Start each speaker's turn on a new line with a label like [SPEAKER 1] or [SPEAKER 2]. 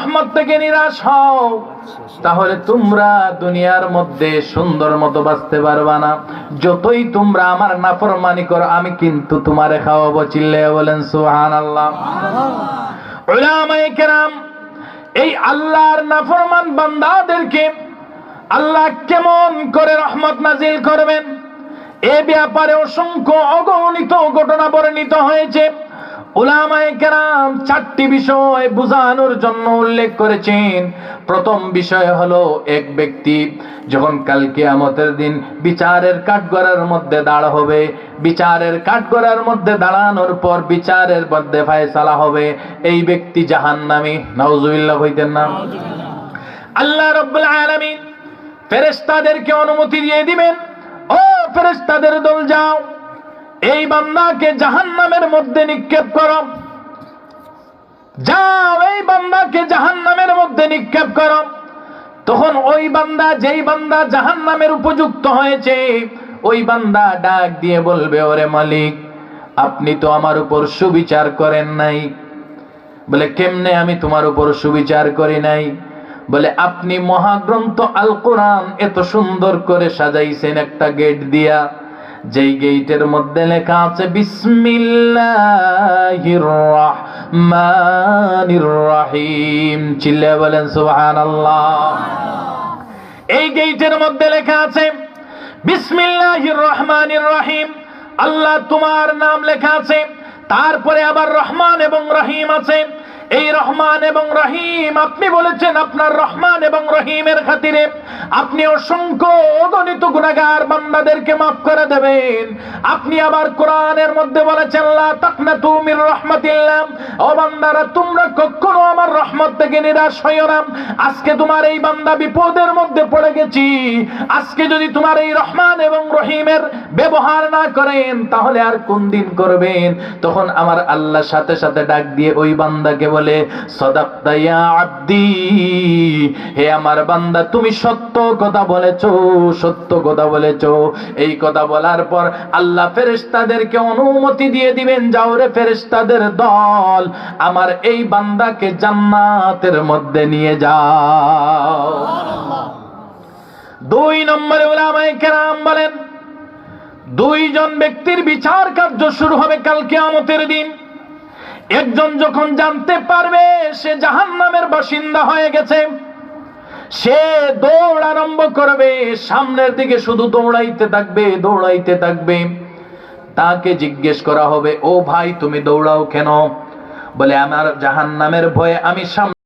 [SPEAKER 1] রহমত থেকে নিরাশ হও তাহলে তোমরা দুনিয়ার মধ্যে সুন্দর মতো বাঁচতে পারবা না। যতই তোমরা আমার নাফরমানি করো আমি কিন্তু তোমারে খাওয়াবো। চিল্লায়া বলেন সুবহানাল্লাহ। উলামায়ে কেরাম এই আল্লাহর নাফরমান বান্দাদেরকে আল্লাহ কেমন করে রহমত নাজিল করবেন এ ব্যাপারে অসংখ্য অগণিত ঘটনা বর্ণিত হয়েছে। উলামায়ে কেরাম চারটি বিষয় বোঝানোর জন্য উল্লেখ করেছেন। প্রথম বিষয় হলো এক ব্যক্তি যখন কাল কিয়ামতের দিন বিচারের কাঠগড়ার মধ্যে দাঁড় হবে, বিচারের কাঠগড়ার মধ্যে দাঁড়ানোর পর বিচারের মধ্যে ফয়সালা হবে, এই ব্যক্তি জাহান্নামী। নাউজুবিল্লাহ কইতেন না? আল্লাহ রাব্বুল আলামিন ফেরেশতাদেরকে অনুমতি দিয়ে দিবেন, ও ফেরেশতাদের দল যাও, এই বান্দাকে জাহান্নামের মধ্যে নিক্ষেপ করো। যাও এই বান্দাকে জাহান্নামের মধ্যে নিক্ষেপ করো। তখন ওই বান্দা, যেই বান্দা জাহান্নামের উপযুক্ত হয়েছে, ওই বান্দা ডাক দিয়ে বলবে, ওরে মালিক আপনি তো আমার উপর সুবিচার করেন নাই। বলে কেমনে আমি তোমার উপর সুবিচার করি নাই? বলে আপনি মহাগ্রন্থ আল কোরআন এত সুন্দর করে সাজাইছেন একটা গেট দিয়া, যেই গেটের মধ্যে লেখা আছে বিসমিল্লাহির রহমানির রহিম। চিল্লায়া বলেন সুবহানাল্লাহ। এই গেটের মধ্যে লেখা আছে বিসমিল্লাহির রহমানির রহিম, আল্লাহ তোমার নাম লেখা আছে, তারপরে আবার রহমান এবং রহিম আছে। এই রহমান এবং রহিম আপনি বলেছেন আপনার রহমান এবং রহিমের খাতিরে আপনি অসংখ্য অগণিত গুনাহগার বান্দাদেরকে মাফ করে দেবেন। আপনি আবার কোরআনের মধ্যে বলেছেন লা তাকনাতু মির রাহমাতিল্লাহ, ও বান্দারা তোমরা কখনো আমার রহমত থেকে নিরাশ হইও না। আজকে তোমার এই বান্দা বিপদের মধ্যে পড়ে গেছি, আজকে যদি তোমার এই রহমান এবং রহিমের ব্যবহার না করেন তাহলে আর কোন দিন করবেন? তখন আমার আল্লাহ সাথে সাথে ডাক দিয়ে ওই বান্দাকে বলে সাদাকতা ইয়া আব্দি, হে আমার বান্দা তুমি সত্য কথা বলেছো, সত্য কথা বলেছো। এই কথা বলার পর আল্লাহ ফেরেশতাদেরকে অনুমতি দিয়ে দিবেন, যাও রে ফেরেশতাদের দল আমার এই বান্দাকে জান্নাতের মধ্যে নিয়ে যাও। দুই নম্বরে উলামায়ে কেরাম বলেন দুইজন ব্যক্তির বিচার কার্য শুরু হবে কাল কিয়ামতের দিন। একজন যখন জানতে পারবে সে জাহান্নামের বাসিন্দা হয়ে গেছে, সে দৌড় আরম্ভ করবে, সামনের দিকে শুধু দৌড়াইতে থাকবে, দৌড়াইতে থাকবে। তাকে জিজ্ঞেস করা হবে, ও ভাই তুমি দৌড়াও কেন? বলে আমার জাহান্নামের ভয়ে আমি সামনে